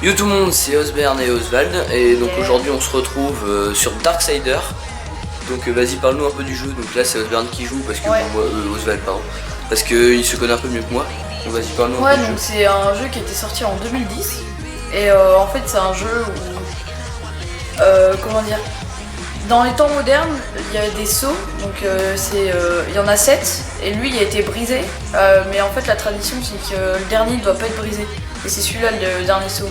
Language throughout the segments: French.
Yo tout le monde, c'est Osbern et Oswald et donc aujourd'hui on se retrouve sur Darksider. Donc vas-y, parle-nous un peu du jeu. Donc là c'est Osbern qui joue parce que moi, Oswald pardon, parce qu'il se connaît un peu mieux que moi. Donc vas-y, parle-nous un peu du jeu. C'est un jeu qui était sorti en 2010 et en fait c'est un jeu où comment dire, dans les temps modernes il y a des sauts, donc il y en a 7 et lui il a été brisé, mais en fait la tradition c'est que le dernier ne doit pas être brisé et c'est celui-là le dernier saut.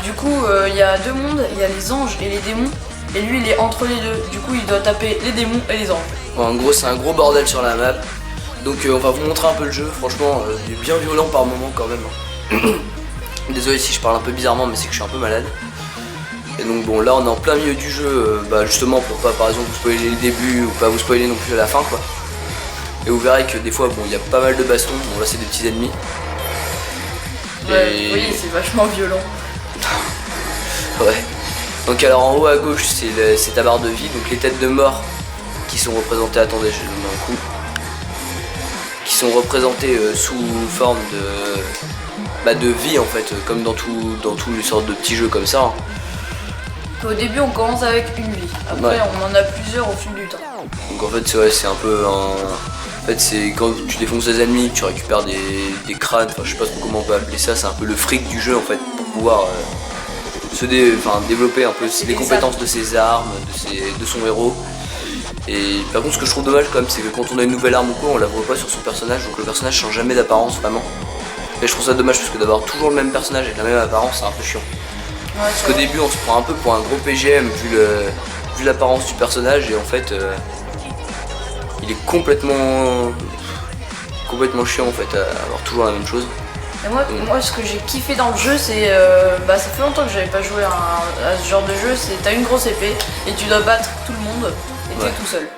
Du coup il y a deux mondes, il y a les anges et les démons et lui il est entre les deux, du coup il doit taper les démons et les anges. En gros c'est un gros bordel sur la map, donc on va vous montrer un peu le jeu. Franchement il est bien violent par moment quand même. Désolé si je parle un peu bizarrement, mais c'est que je suis un peu malade. Et donc bon, là on est en plein milieu du jeu, justement pour pas par exemple vous spoiler le début ou pas vous spoiler non plus à la fin quoi. Et vous verrez que des fois bon il y a pas mal de bastons, bon là c'est des petits ennemis. Ouais, et... oui c'est vachement violent. Ouais. Donc alors en haut à gauche c'est ta barre de vie, donc les têtes de mort qui sont représentées, attendez je donne un coup, qui sont représentées sous forme de vie en fait, comme dans tous les sortes de petits jeux comme ça. Hein. Au début on commence avec une vie, après on en a plusieurs au fil du temps. Donc en fait c'est un peu un... En fait c'est quand tu défonces des ennemis, tu récupères des crânes, enfin je sais pas trop comment on peut appeler ça, c'est un peu le fric du jeu en fait, pour pouvoir développer un peu les compétences de ses armes, de son héros. Et par contre ce que je trouve dommage quand même c'est que quand on a une nouvelle arme ou quoi on la voit pas sur son personnage, donc le personnage change jamais d'apparence vraiment. Et je trouve ça dommage parce que d'avoir toujours le même personnage avec la même apparence c'est un peu chiant. Ouais, parce qu'au début on se prend un peu pour un gros PGM vu l'apparence du personnage et en fait il est complètement chiant en fait à avoir toujours la même chose. Et moi ce que j'ai kiffé dans le jeu c'est ça fait longtemps que j'avais pas joué à ce genre de jeu, c'est t'as une grosse épée et tu dois battre tout le monde et t'es tout seul.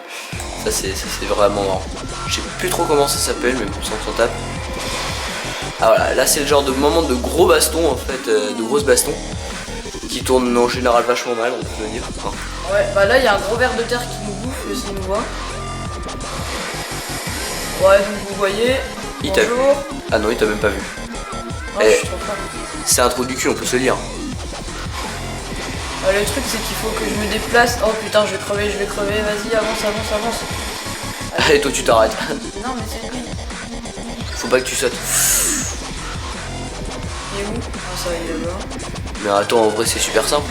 Ça c'est vraiment marrant. Je sais plus trop comment ça s'appelle mais bon ça on s'en tape. Ah voilà, là c'est le genre de moment de gros bastons en fait, de grosses bastons qui tournent en général vachement mal, on peut le dire. Hein. Ouais, bah là il y a un gros ver de terre qui nous bouffe s'il nous voit. Ouais, donc vous voyez. Il t'a vu. Ah non, il t'a même pas vu. Oh, je suis trop fort. C'est un trou du cul, on peut se lire. Le truc c'est qu'il faut que je me déplace. Oh putain, je vais crever, vas-y, avance. Allez, toi tu t'arrêtes. Non, mais c'est lui. Faut pas que tu sautes. Il est où? Ah, ça va, il est là. Mais attends, en vrai c'est super simple.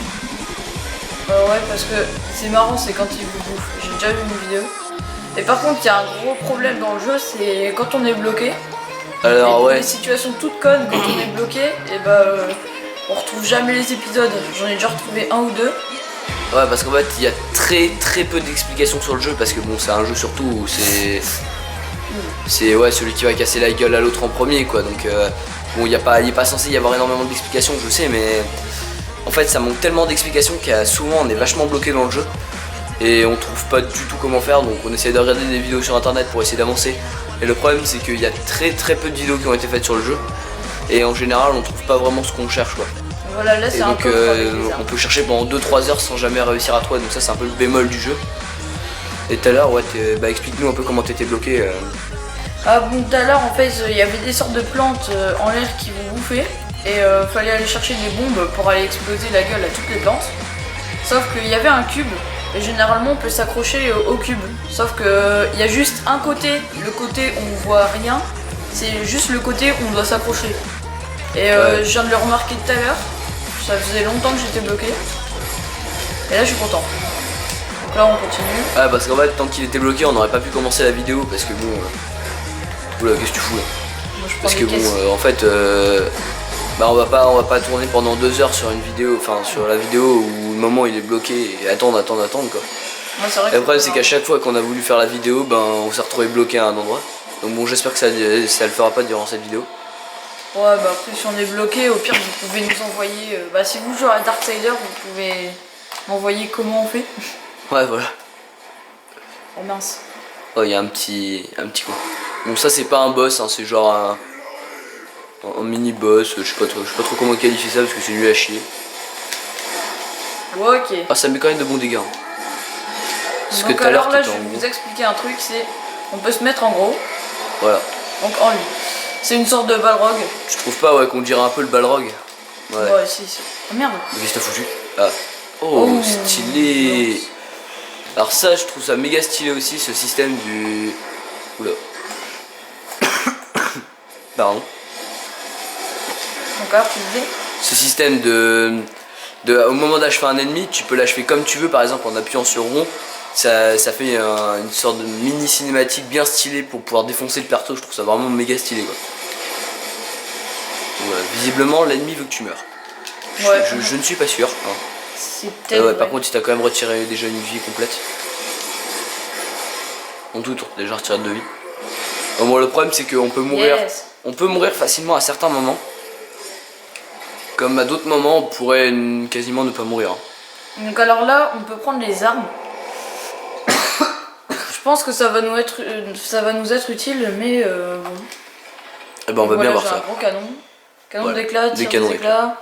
Ouais, parce que c'est marrant, c'est quand il vous bouffe. J'ai déjà vu une vidéo. Et par contre, il y a un gros problème dans le jeu, c'est quand on est bloqué. Alors et ouais. Des situations toutes connes quand on est bloqué, et on retrouve jamais les épisodes. J'en ai déjà retrouvé un ou deux. Ouais, parce qu'en fait il y a très peu d'explications sur le jeu parce que bon c'est un jeu surtout où c'est celui qui va casser la gueule à l'autre en premier quoi, donc bon il est pas censé y avoir énormément d'explications, je sais, mais en fait ça manque tellement d'explications qu'à souvent on est vachement bloqué dans le jeu et on trouve pas du tout comment faire, donc on essaie de regarder des vidéos sur internet pour essayer d'avancer. Et le problème c'est qu'il y a très peu de vidéos qui ont été faites sur le jeu et en général on trouve pas vraiment ce qu'on cherche quoi. Voilà, là c'est un peu on peut chercher pendant 2-3 heures sans jamais réussir à trouver, donc ça c'est un peu le bémol du jeu. Et tout à l'heure, explique-nous un peu comment t'étais bloqué. Ah bon, tout à l'heure en fait il y avait des sortes de plantes en l'air qui vous bouffaient et fallait aller chercher des bombes pour aller exploser la gueule à toutes les plantes. Sauf qu'il y avait un cube et généralement on peut s'accrocher au cube. Sauf que il y a juste un côté, le côté où on voit rien, c'est juste le côté où on doit s'accrocher. Et je viens de le remarquer tout à l'heure. Ça faisait longtemps que j'étais bloqué. Et là je suis content. Donc là on continue. Ah parce qu'en fait tant qu'il était bloqué on n'aurait pas pu commencer la vidéo parce que bon... Oula, qu'est-ce que tu fous là? Moi, parce que bon en fait on va pas tourner pendant 2 heures sur une vidéo, enfin sur la vidéo où le moment il est bloqué et attendre quoi. Ouais, vrai et le problème c'est qu'à chaque fois qu'on a voulu faire la vidéo on s'est retrouvé bloqué à un endroit. Donc bon j'espère que ça le fera pas durant cette vidéo. Ouais après si on est bloqué, au pire vous pouvez nous envoyer, si vous jouez à Darksider vous pouvez m'envoyer comment on fait. Ouais voilà. Oh mince. Oh il y a un petit coup. Bon ça c'est pas un boss, hein, c'est genre un mini boss, je sais pas trop comment qualifier ça parce que c'est nul à chier. Ouais, ok. Ah ça met quand même de bons dégâts. Parce que tout à l'heure là je vais vous expliquer un truc, c'est on peut se mettre en gros. Voilà. Donc en lui. C'est une sorte de balrog. Tu trouves pas qu'on dirait un peu le balrog? Ouais. Ouais, si. Oh merde. Mais qu'est-ce que t'as foutu? Ah. Oh, Oh, stylé. Alors ça, je trouve ça méga stylé aussi, ce système du... Oula. Pardon. Encore, tu disais? Ce système au moment d'achever un ennemi, tu peux l'achever comme tu veux, par exemple en appuyant sur rond. Ça fait une sorte de mini cinématique bien stylée pour pouvoir défoncer le perso. Je trouve ça vraiment méga stylé quoi. Voilà, visiblement l'ennemi veut que tu meurs. Ouais. Je ne suis pas sûr. Hein. C'est peut-être. Ouais, par contre, il t'a quand même retiré déjà une vie complète. En tout, t'as déjà retiré 2 vies. Bon, le problème c'est qu'on peut mourir. Yes. On peut mourir facilement à certains moments. Comme à d'autres moments, on pourrait quasiment ne pas mourir. Hein. Donc alors là, on peut prendre les armes. Je pense que ça va nous être utile, mais bon. Eh ben, on va Voilà, bien voir j'ai ça. un gros canon. Canon Voilà, d'éclat, des tire canons des éclats.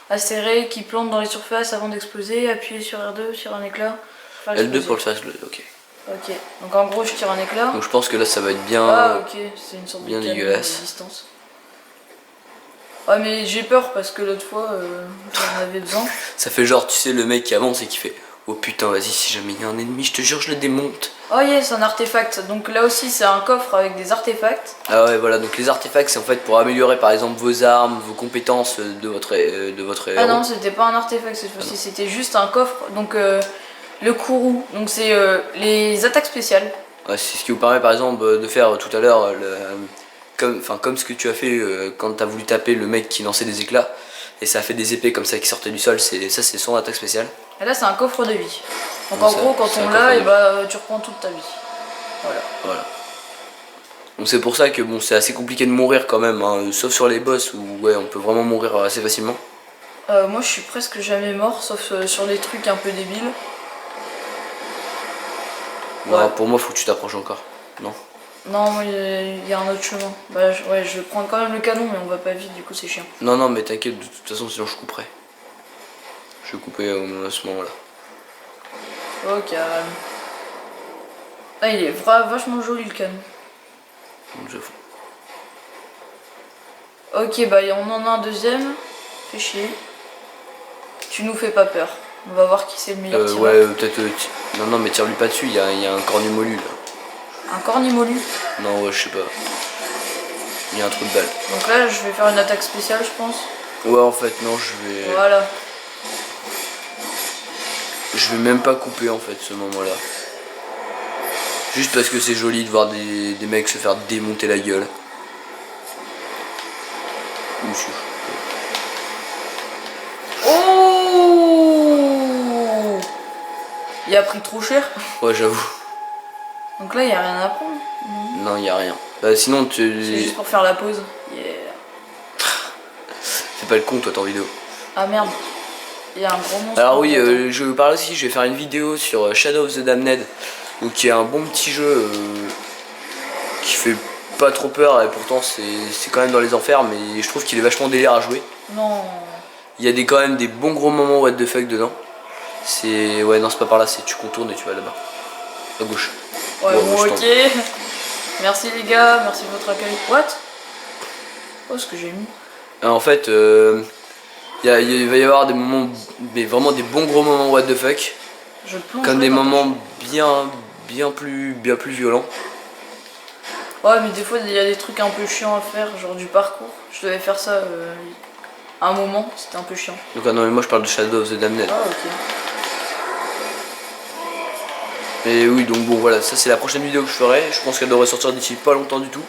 Acéré qui plante dans les surfaces avant d'exploser. Appuyer sur R2, sur un éclat. Faire L2 exploser. pour le faire, ok. Ok, donc en gros je tire un éclat. Donc je pense que là ça va être bien. Ah ok, c'est une sorte bien de canon dégueulasse. de distance. Ouais mais j'ai peur parce que l'autre fois j'en avais besoin. Ça fait genre, tu sais, le mec qui avance et qui fait oh putain, vas-y, si jamais il y a un ennemi, je te jure, je le démonte. Oh yes, un artefact. Donc là aussi c'est un coffre avec des artefacts. Ah ouais, voilà, donc les artefacts c'est en fait pour améliorer par exemple vos armes, vos compétences de votre Ah héros. non, c'était pas un artefact cette fois-ci, c'était juste un coffre. Donc le courroux, donc c'est les attaques spéciales. Ouais, c'est ce qui vous permet par exemple de faire tout à l'heure comme ce que tu as fait quand tu as voulu taper le mec qui lançait des éclats et ça a fait des épées comme ça qui sortaient du sol, c'est son attaque spéciale. Et là c'est un coffre de vie. Donc Donc en ça, gros quand c'est un on coffre l'a, de et vie. bah tu reprends toute ta vie. Voilà. Donc c'est pour ça que bon, c'est assez compliqué de mourir quand même, hein, sauf sur les boss où ouais, on peut vraiment mourir assez facilement. Moi je suis presque jamais mort sauf sur les trucs un peu débiles. Non, Ouais. pour moi faut que tu t'approches encore. Non. Non, moi il y a un autre chemin. Bah ouais, je vais prendre quand même le canon mais on va pas vite du coup c'est chiant. Non, non, mais t'inquiète, de toute façon, sinon je couperai. Je vais couper à ce moment-là. Oh calme. Ah il est vachement joli le canon. Donc, j'avoue. Ok bah on en a un deuxième. Fais chier. Tu nous fais pas peur. On va voir qui c'est le meilleur tireur. Ouais, peut-être. Non, non, mais tire-lui pas dessus, il y a un cornumolu là. Un cornimolu. Non, ouais, je sais pas. Il y a un trou de balle. Donc là je vais faire une attaque spéciale je pense. Ouais, en fait, non, je vais. Voilà. Je vais même pas couper en fait ce moment-là. Juste parce que c'est joli de voir des mecs se faire démonter la gueule. Monsieur. Oh, il a pris trop cher. Ouais, j'avoue. Donc là il y a rien à prendre. Non, y a rien. Sinon, C'est juste pour faire la pause. Yeah. fais pas le con, toi, t'es en vidéo. Ah merde. Il y a un gros monstre. Alors oui, je parle aussi, je vais faire une vidéo sur Shadow of the Damned, donc qui est un bon petit jeu qui fait pas trop peur et pourtant c'est quand même dans les enfers, mais je trouve qu'il est vachement délire à jouer. Non. Il y a quand même des bons gros moments what the fuck dedans. C'est... Ouais non, c'est pas par là, c'est tu contournes et tu vas là-bas. À gauche. Ouais, Ouais, bon, je ok. Merci les gars, merci de votre accueil. What? Oh, ce que j'ai mis. En fait, il va y avoir des moments, mais vraiment des bons gros moments what the fuck, Je plonge. comme des moments bien plus violents. Ouais, mais des fois il y a des trucs un peu chiants à faire, genre du parcours. Je devais faire ça à un moment, c'était un peu chiant. Donc ah non mais moi je parle de Shadow of the Damned. Ah, ok. Mais oui, donc bon voilà, ça c'est la prochaine vidéo que je ferai. Je pense qu'elle devrait sortir d'ici pas longtemps du tout.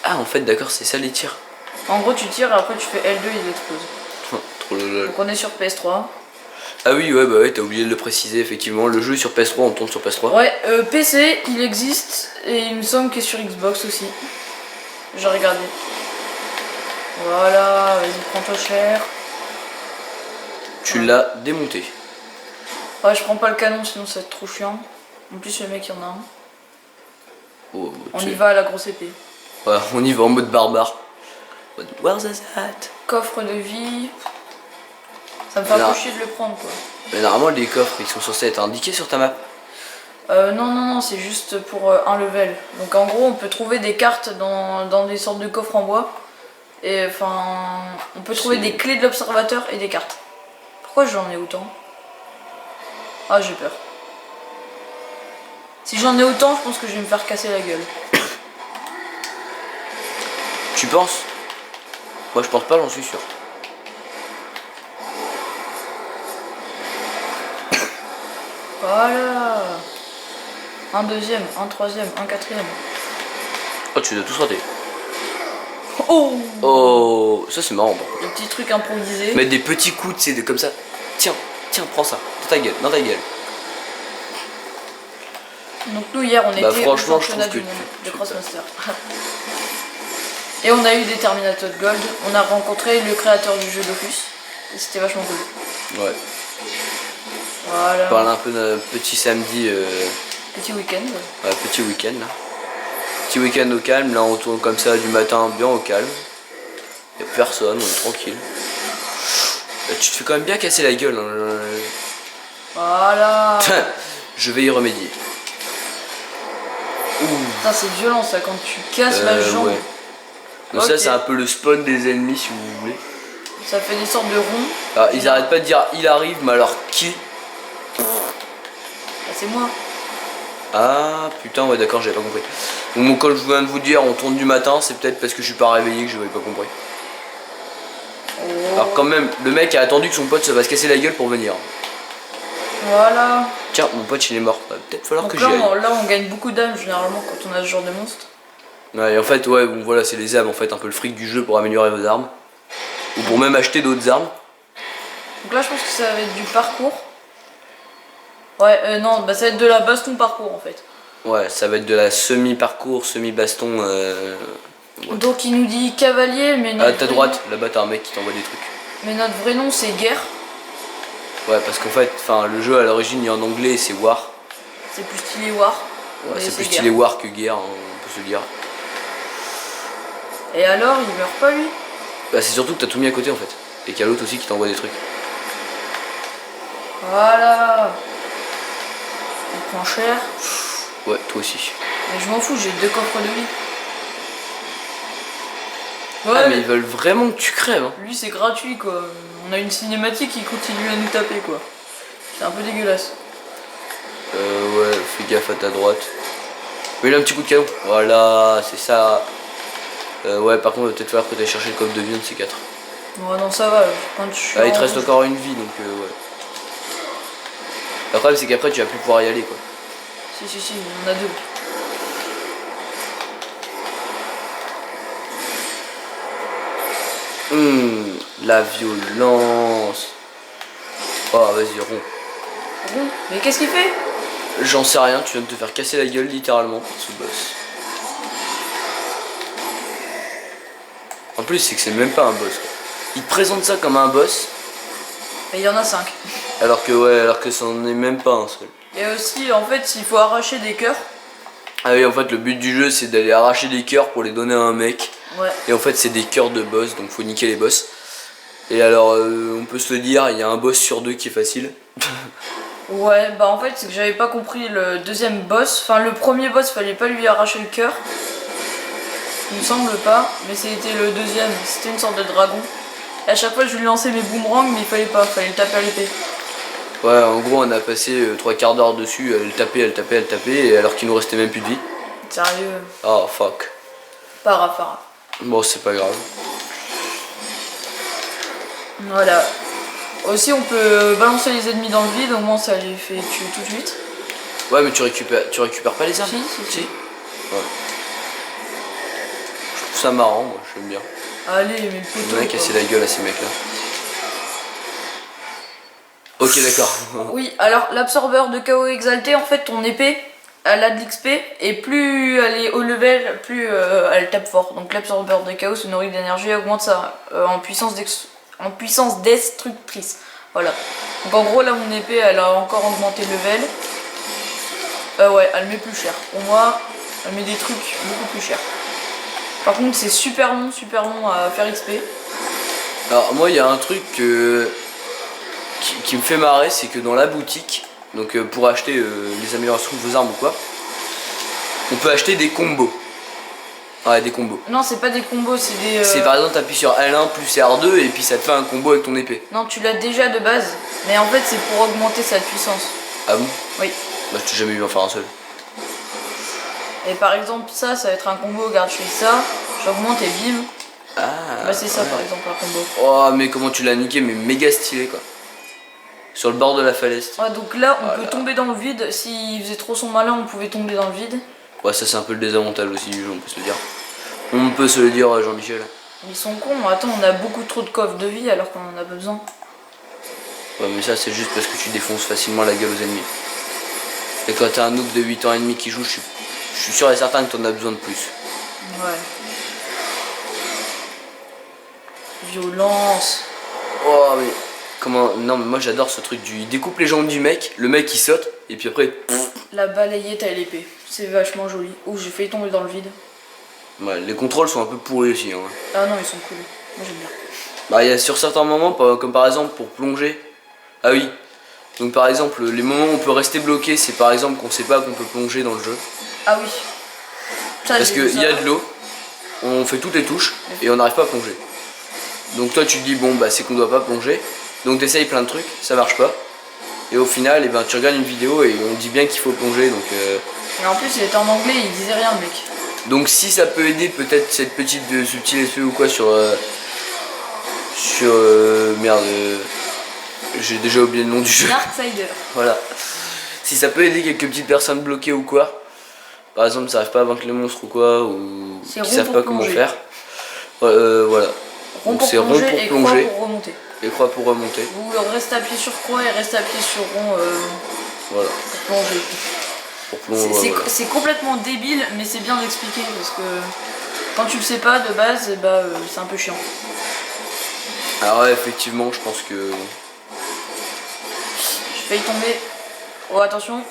Ah en fait d'accord, c'est ça les tirs. En gros, tu tires et après tu fais L2, il explose. Trop lol. Donc on est sur PS3. Ah oui ouais bah ouais, t'as oublié de le préciser effectivement. Le jeu est sur PS3, on tourne sur PS3. Ouais, PC, il existe et il me semble qu'il est sur Xbox aussi. J'ai regardé. Voilà, vas-y, prends-toi cher. Tu l'as démonté. Ouais, je prends pas le canon sinon ça va être trop chiant. En plus, le mec, il y en a un. Oh, On y va à la grosse épée. Ouais, on y va en mode barbare. Where's that? Coffre de vie. Ça me fait un Là. peu chier de le prendre quoi. Mais normalement les coffres ils sont censés être indiqués sur ta map. Non, c'est juste pour un level. Donc en gros, on peut trouver des cartes dans des sortes de coffres en bois. Et enfin, on peut trouver des clés de l'observateur et des cartes. Pourquoi j'en ai autant? Ah, j'ai peur. Si j'en ai autant, je pense que je vais me faire casser la gueule. Tu penses? Moi je pense pas, j'en suis sûr. Voilà. Un deuxième, un troisième, un quatrième. Oh, tu dois tous rater. Oh, Oh, ça c'est marrant par contre. des petits trucs improvisés. Mettre des petits coups, tu sais, comme ça. Tiens, tiens, prends ça. Dans ta gueule, dans ta gueule. Donc nous hier on était au franchement, je championnat trouve du que monde de Crossmaster. Et on a eu des Terminator Gold. On a rencontré le créateur du jeu Dofus. Et c'était vachement cool. Ouais. Voilà. On parle un peu d'un petit samedi. Petit week-end. Ouais, petit week-end là. Petit week-end au calme, là on tourne comme ça du matin bien au calme. Y'a personne, on est tranquille. Là, tu te fais quand même bien casser la gueule. Hein. Voilà. Je vais y remédier. Putain, c'est violent ça quand tu casses la jambe. Ouais. Donc Ok. ça c'est un peu le spawn des ennemis si vous voulez. Ça fait des sortes de ronds. Ah, ils arrêtent pas de dire il arrive, mais alors qui? Ah, c'est moi. Ah putain, ouais d'accord, j'avais pas compris. Donc quand je viens de vous dire on tourne du matin, c'est peut-être parce que je suis pas réveillé que je n'avais pas compris. Oh. Alors quand même, le mec a attendu que son pote se fasse casser la gueule pour venir. Voilà. Tiens, mon pote il est mort, va peut-être falloir Donc que là j'y aille. on gagne beaucoup d'âmes généralement quand on a ce genre de monstre. Ouais, et en fait, ouais, bon voilà, c'est les armes en fait, un peu le fric du jeu pour améliorer vos armes. Ou pour même acheter d'autres armes. Donc là je pense que ça va être du parcours. Ouais, non, bah ça va être de la baston parcours en fait. Ouais, ça va être de la semi-parcours, semi-baston. Ouais. Donc il nous dit cavalier, mais À notre, ta droite, là-bas t'as un mec qui t'envoie des trucs. mais notre vrai nom c'est guerre. Ouais, parce qu'en fait, le jeu à l'origine il est en anglais et c'est War. C'est plus stylé war. Ouais, mais c'est plus guerre. stylé War que guerre, hein, on peut se le dire. Et alors il meurt pas lui? Bah, c'est surtout que t'as tout mis à côté en fait. Et qu'il y a l'autre aussi qui t'envoie des trucs. Voilà. Il prend cher. Ouais, toi aussi. Mais je m'en fous, j'ai 2 coffres de vie. Ouais, Ah, mais ils veulent vraiment que tu crèves. Hein. lui c'est gratuit quoi. On a une cinématique qui continue à nous taper quoi. C'est un peu dégueulasse. Ouais, fais gaffe à ta droite. Mais il a un petit coup de canon. Voilà, c'est ça. Ouais, par contre, il va peut-être falloir que tu ailles chercher le coffre de vie de ces 4. Ouais, non, ça va. Quand je suis Ah, il te en reste rouge. encore une vie donc ouais. Le problème, c'est qu'après, tu vas plus pouvoir y aller quoi. Si, il y en a 2. La violence. Oh, vas-y, rond. Bon, mais qu'est-ce qu'il fait? J'en sais rien, tu viens de te faire casser la gueule littéralement par ce boss. En plus, c'est que c'est même pas un boss quoi. Il te présente ça comme un boss, Et il y en a 5. alors que ça en est même pas un seul. Et aussi, en fait, il faut arracher des cœurs. Ah oui, en fait, le but du jeu, c'est d'aller arracher des cœurs pour les donner à un mec. Ouais. Et en fait, c'est des cœurs de boss, donc faut niquer les boss. Et alors, on peut se le dire, il y a un boss sur 2 qui est facile. Ouais, bah en fait, c'est que j'avais pas compris le deuxième boss. Enfin, le premier boss, fallait pas lui arracher le cœur. Il me semble pas, mais c'était le deuxième. C'était une sorte de dragon. Et à chaque fois, je lui lançais mes boomerangs, mais il fallait pas, fallait le taper à l'épée. Ouais, en gros, on a passé 3 quarts d'heure dessus, à le taper, et alors qu'il nous restait même plus de vie. Sérieux. Oh fuck. Para. Bon, c'est pas grave. Voilà. Aussi, on peut balancer les ennemis dans le vide, au moins ça les fait tuer tout de suite. Ouais, mais tu récupères pas les armes? Si. Ouais. Je trouve ça marrant, moi, j'aime bien. Allez, mais le poteau. On a cassé la gueule à ces mecs-là. Ok, d'accord. Oui, alors l'absorbeur de chaos exalté, en fait, ton épée, elle a de l'XP, et plus elle est haut level, plus elle tape fort. Donc l'absorbeur de chaos se nourrit d'énergie et augmente ça en puissance destructrice. Voilà. Donc en gros, là, mon épée, elle a encore augmenté le level. Ouais, elle met plus cher. Pour moi, elle met des trucs beaucoup plus chers. Par contre, c'est super long à faire XP. Alors, moi, il y a un truc qui me fait marrer, c'est que dans la boutique, donc pour acheter les améliorations de vos armes ou quoi, on peut acheter des combos. Ouais, des combos. Non, c'est pas des combos, c'est des... C'est par exemple, t'appuies sur L1 plus R2 et puis ça te fait un combo avec ton épée. Non, tu l'as déjà de base, mais en fait c'est pour augmenter sa puissance. Ah bon? Oui. Bah, je t'ai jamais vu en faire un seul. Et par exemple, ça va être un combo, regarde, je fais ça, j'augmente et bim. Ah. Bah c'est ça ouais. par exemple un combo. Oh, mais comment tu l'as niqué, mais méga stylé quoi. Sur le bord de la falaise. Ouais, donc là, on peut Voilà. tomber dans le vide. S'il faisait trop son malin, on pouvait tomber dans le vide. Ouais, ça c'est un peu le désavantage aussi du jeu, on peut se le dire. On peut se le dire, Jean-Michel. Ils sont cons, attends, on a beaucoup trop de coffres de vie alors qu'on en a pas besoin. Ouais, mais ça c'est juste parce que tu défonces facilement la gueule aux ennemis. Et quand t'as un noob de 8 ans et demi qui joue, je suis sûr et certain que t'en as besoin de plus. Ouais. Violence. Oh, mais comment. Non, mais moi j'adore ce truc du. Il découpe les jambes du mec, le mec il saute, et puis après. La balayette à l'épée. C'est vachement joli. Ouh, j'ai failli tomber dans le vide. Ouais, les contrôles sont un peu pourris aussi. Hein. Ah non, ils sont cool. Moi j'aime bien. Bah, il y a sur certains moments, comme par exemple pour plonger. Ah oui. Donc par exemple, les moments où on peut rester bloqué, c'est par exemple qu'on sait pas qu'on peut plonger dans le jeu. Ah oui. Ça, Parce j'ai vu qu'il ça. y a de l'eau, on fait toutes les touches et on n'arrive pas à plonger. Donc toi tu te dis bon bah c'est qu'on doit pas plonger. Donc t'essayes plein de trucs, ça marche pas. Et au final eh ben, tu regardes une vidéo et on dit bien qu'il faut plonger. Et en plus, il était en anglais, il disait rien le mec. Donc si ça peut aider peut-être cette petite subtilité ou quoi sur... merde... j'ai déjà oublié le nom du jeu. Darksider. Voilà. Si ça peut aider quelques petites personnes bloquées ou quoi. Par exemple, ça arrive pas à vaincre les monstres ou quoi. Ou C'est qui rond savent pour pas comment plonger. faire. Voilà. Rond Donc pour c'est rond plonger pour et plonger. croix pour remonter. Et croix pour remonter. Vous restez appuyé sur croix et restez appuyé sur rond Voilà. pour plonger. Pour plonger. Voilà. C'est complètement débile, mais c'est bien d'expliquer parce que quand tu le sais pas de base, bah c'est un peu chiant. Alors ouais, effectivement, je pense que... J'ai failli tomber. Oh attention.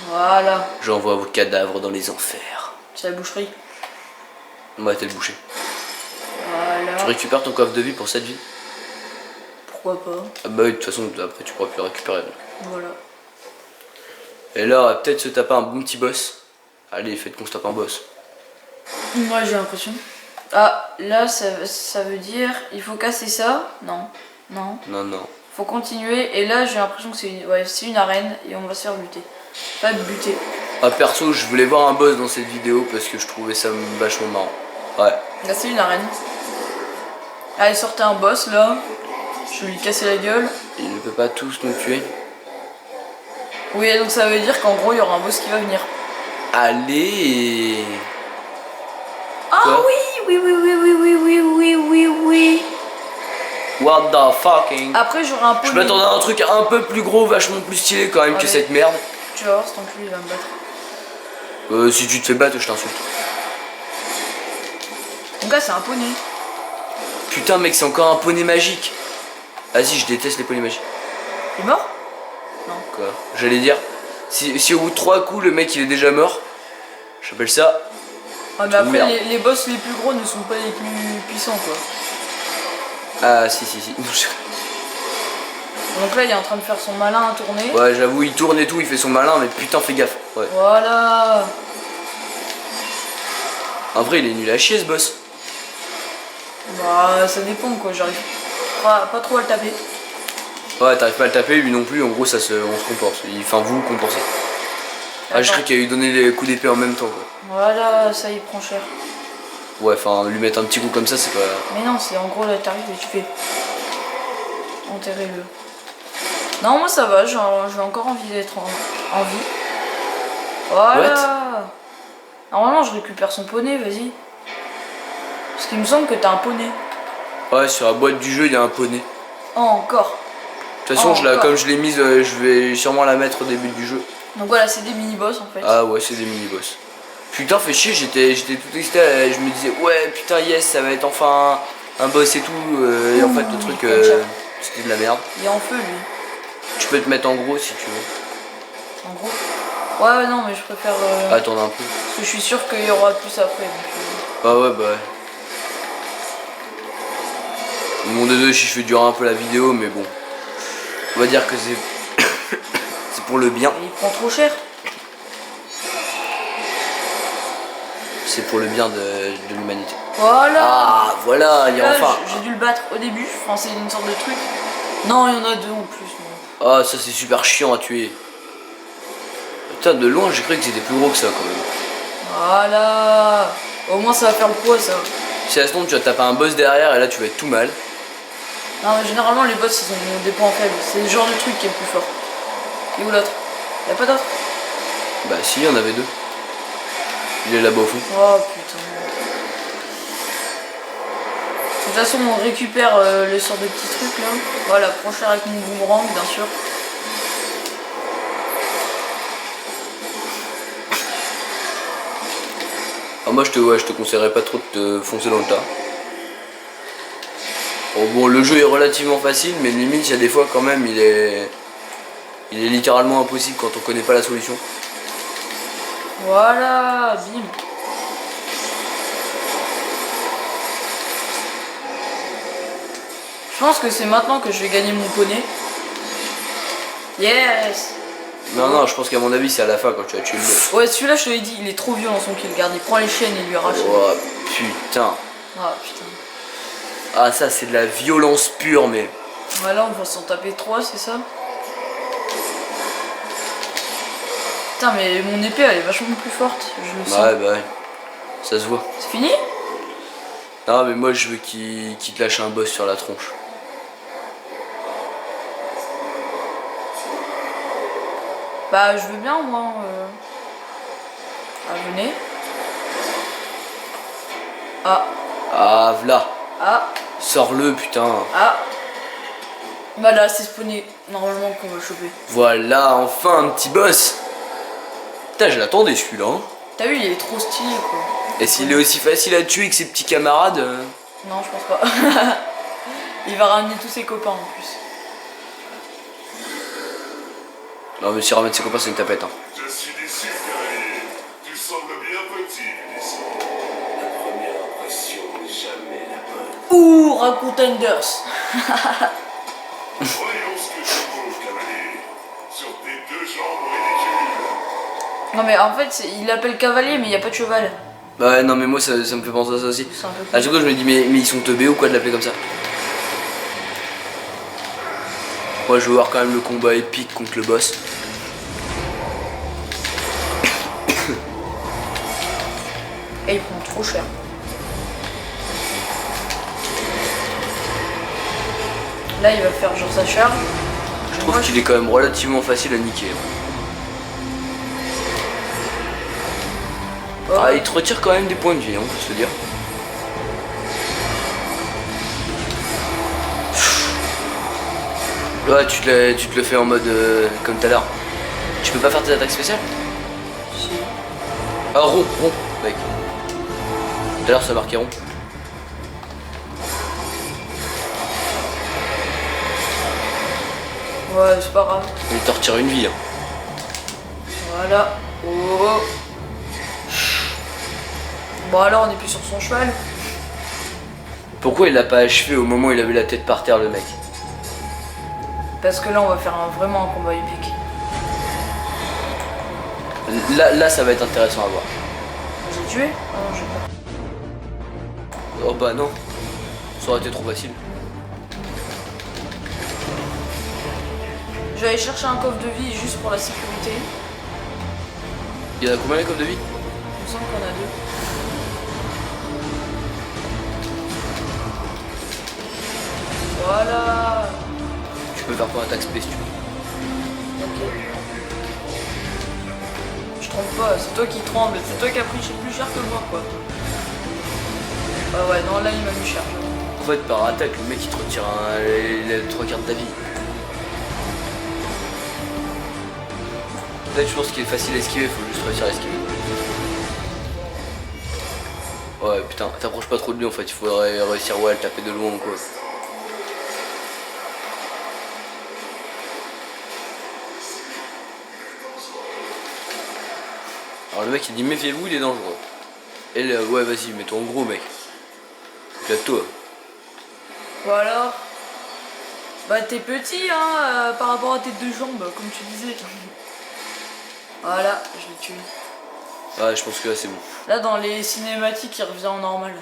Voilà. J'envoie vos cadavres dans les enfers. C'est la boucherie. Ouais, t'es le boucher. Voilà. Tu récupères ton coffre de vie pour cette vie. Pourquoi pas. Ah bah oui, de toute façon, après tu pourras plus le récupérer. Voilà. Et là, on va peut-être se taper un bon petit boss. Allez, faites qu'on se tape un boss. Moi j'ai l'impression. Ah, là ça veut dire il faut casser ça. Non. Non. Non, non. Faut continuer. Et là j'ai l'impression que c'est une arène et on va se faire buter. Pas buter. Ah, perso, je voulais voir un boss dans cette vidéo parce que je trouvais ça vachement marrant. Ouais. Là c'est une arène. Allez, sortez un boss là. Je vais lui casser la gueule. Il ne peut pas tous nous tuer. Oui, donc ça veut dire qu'en gros il y aura un boss qui va venir. Allez. Ah Quoi? oui. What the fucking... Après j'aurai un peu. Je m'attendais à un truc un peu plus gros, vachement plus stylé quand même que Allez. cette merde. Tu vas voir, cet enculé il va me battre. Si tu te fais battre, je t'insulte. Donc là c'est un poney. Putain mec, c'est encore un poney magique. Vas-y, je déteste les poneys magiques. Il est mort? Quoi? J'allais dire, si au bout de 3 coups le mec il est déjà mort, j'appelle ça... Ah mais Merde. après les boss les plus gros ne sont pas les plus puissants quoi. Ah si. Donc là il est en train de faire son malin à tourner. Ouais, j'avoue, il tourne et tout, il fait son malin, mais putain, fais gaffe. Ouais. Voilà. En vrai, il est nul à chier ce boss. Bah ça dépend quoi, j'arrive pas trop à le taper. Ouais, t'arrives pas à le taper, lui non plus, en gros, on se compense. Enfin, vous compensez. Ah, je Attends. crois qu'il a eu donné les coups d'épée en même temps, quoi. Voilà, ça il prend cher. Ouais, enfin, lui mettre un petit coup comme ça, c'est pas... Mais non, c'est en gros là t'arrives et tu fais enterrer-le. Non, moi ça va, j'ai encore envie d'être en vie. Voilà. Normalement je récupère son poney, vas-y. Parce qu'il me semble que t'as un poney. Ouais, sur la boîte du jeu, il y a un poney. Oh, encore. De toute façon, Oh, encore. comme je l'ai mise, je vais sûrement la mettre au début du jeu. Donc voilà, c'est des mini-boss en fait. Ah ouais, c'est des mini-boss. Putain, fait chier, j'étais tout excité, je me disais, ouais, putain, yes, ça va être enfin un boss et tout. Et en fait, le truc, c'était de la merde. Il est en feu lui. Tu peux te mettre en gros si tu veux. En gros. Ouais, non, mais je préfère. Attendre un peu. Parce que je suis sûr qu'il y aura plus après. Donc, Ah ouais, bah ouais. Mon désolé si je fais durer un peu la vidéo, mais bon. On va dire que c'est c'est pour le bien. il prend trop cher. c'est pour le bien de l'humanité. Voilà. Ah, voilà, il y a Là, enfin. j'ai dû le battre au début, enfin c'est une sorte de truc. Non, il y en a deux en plus. Non. Ah, ça c'est super chiant à tuer. Putain, de loin, j'ai cru que c'était plus gros que ça quand même. Voilà. Au moins ça va faire le poids ça. Si à ce moment tu vas taper un boss derrière et là tu vas être tout mal. Non mais généralement les boss ils ont des points faibles. C'est le genre de truc qui est le plus fort. Et où l'autre? Y'a pas d'autre? Bah si, il y en avait deux. Il est là-bas au fond. Oh putain. De toute façon on récupère le sort de petits trucs là. Voilà, prochain avec mon boomerang bien sûr. Alors moi je te conseillerais pas trop de te foncer dans le tas. Bon, le jeu est relativement facile, mais limite il y a des fois quand même il est littéralement impossible quand on connaît pas la solution. Voilà, bim. Je pense que c'est maintenant que je vais gagner mon poney. Yes. Non, je pense qu'à mon avis c'est à la fin quand tu as tué le boss. Ouais, celui-là je te l'ai dit, il est trop violent son kill. Regarde, il prend les chaînes et il lui arrache. Oh putain. Ah putain. Ah ça c'est de la violence pure mais. Voilà, on va s'en taper 3, c'est ça? Putain, mais mon épée elle est vachement plus forte, je le sens. Ouais. Ça se voit. C'est fini? Non mais moi je veux qu'il te lâche un boss sur la tronche. Bah je veux bien moi. Ah venez. Ah. Ah v'là. Ah. Sors-le putain. Ah. Bah là c'est spawné normalement qu'on va le choper. Voilà, enfin un petit boss. Putain, je l'attendais celui-là. Hein. T'as vu, il est trop stylé quoi. Et s'il est aussi facile à tuer que ses petits camarades Non, je pense pas. Il va ramener tous ses copains en plus. Non mais si ramène ses copains c'est une tapette. Hein. Je suis déçu, cavalier. Tu sembles bien petit, Ulysse. La première impression n'est jamais la bonne. Ouh, Rakutenders. Voyons ce que tu trouves, cavalier. Sur tes deux jambes ridicules. Non mais en fait, il l'appelle cavalier mais il n'y a pas de cheval. Bah ouais, non mais moi ça me fait penser à ça aussi. C'est un peu À chaque fois je me dis mais ils sont teubés ou quoi de l'appeler comme ça. Moi je veux voir quand même le combat épique contre le boss. Et il prend trop cher. Là il va faire genre sa charge. Je trouve qu'il est quand même relativement facile à niquer. Oh. Ah il te retire quand même des points de vie, on peut se le dire. Ouais tu te le fais en mode comme tout à l'heure. Tu peux pas faire tes attaques spéciales? Si. Ah rond, mec. Tout à l'heure ça marquait rond. Ouais, c'est pas grave. Il te retire une vie. Hein. Voilà. Oh. Bon alors on est plus sur son cheval. Pourquoi il l'a pas achevé au moment où il avait la tête par terre le mec? Parce que là on va faire vraiment un combat épique. Là ça va être intéressant à voir. J'ai tué? Ah non, j'ai pas. Oh bah non. Ça aurait été trop facile. Je vais aller chercher un coffre de vie juste pour la sécurité. Il y en a combien les coffres de vie? Il me semble qu'on a 2. Voilà. Tu peux faire ton attaque spé si tu veux. Ok. Je tremble pas, c'est toi qui tremble, c'est toi qui as pris plus cher que moi quoi. Ah ouais, non là il m'a mis cher. En fait par attaque le mec il te retire les 3 quarts de ta vie. Peut-être je pense qu'il est facile à esquiver, faut juste réussir à esquiver. Ouais putain, t'approches pas trop de lui en fait, il faudrait réussir ouais à le taper de loin ou quoi. Alors le mec il dit méfiez-vous, il est dangereux. Et là, ouais vas-y, mets-toi en gros mec. Éclate-toi. Voilà. Bah t'es petit hein, par rapport à tes 2 jambes, comme tu disais. Voilà, je l'ai tué. Ouais, je pense que là c'est bon. Là, dans les cinématiques, il revient en normal.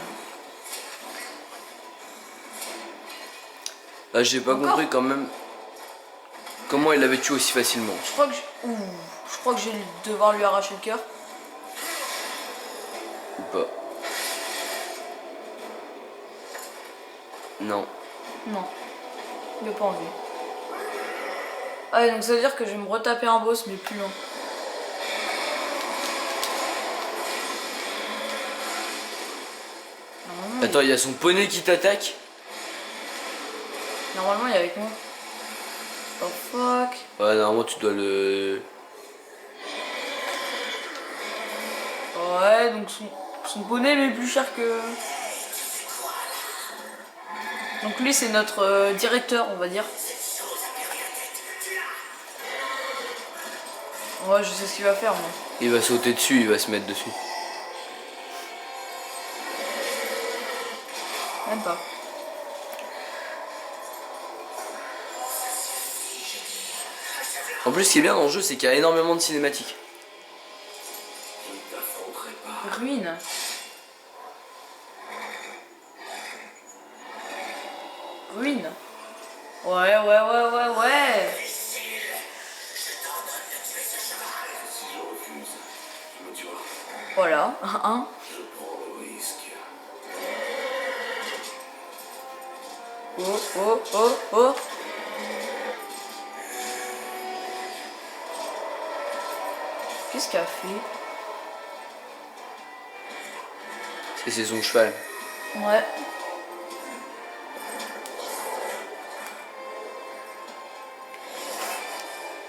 Là, j'ai pas Encore compris quand même comment il l'avait tué aussi facilement. Je crois que je vais devoir lui arracher le cœur. Ou pas. Non. Non, il a pas envie. Ah, donc ça veut dire que je vais me retaper un boss, mais plus loin. Attends, il y a son poney qui t'attaque. Normalement, il est avec moi. Oh fuck. Ouais, normalement tu dois le... Ouais, donc son poney lui est plus cher que... Donc lui, c'est notre directeur, on va dire. Ouais, je sais ce qu'il va faire, moi. Il va sauter dessus, il va se mettre dessus. Même pas. En plus, ce qui est bien dans le jeu, c'est qu'il y a énormément de cinématiques. Je ne t'affronterai pas. Ruine. Ruine. Ouais. Si je refuse, tu me tueras. Voilà. Je prends le risque. Oh. Qu'est-ce qu'elle a fait? C'est son cheval. Ouais.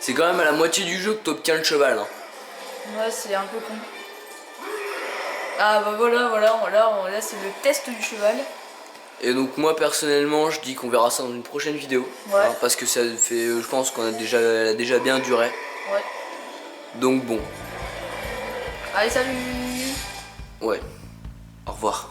C'est quand même à la moitié du jeu que t'obtiens le cheval. Hein. Ouais, c'est un peu con. Ah bah voilà, là c'est le test du cheval. Et donc moi personnellement, je dis qu'on verra ça dans une prochaine vidéo. Ouais. Hein, parce que ça fait, je pense qu'on a elle a déjà bien duré. Ouais. Donc bon, Allez, salut! ouais. Au revoir.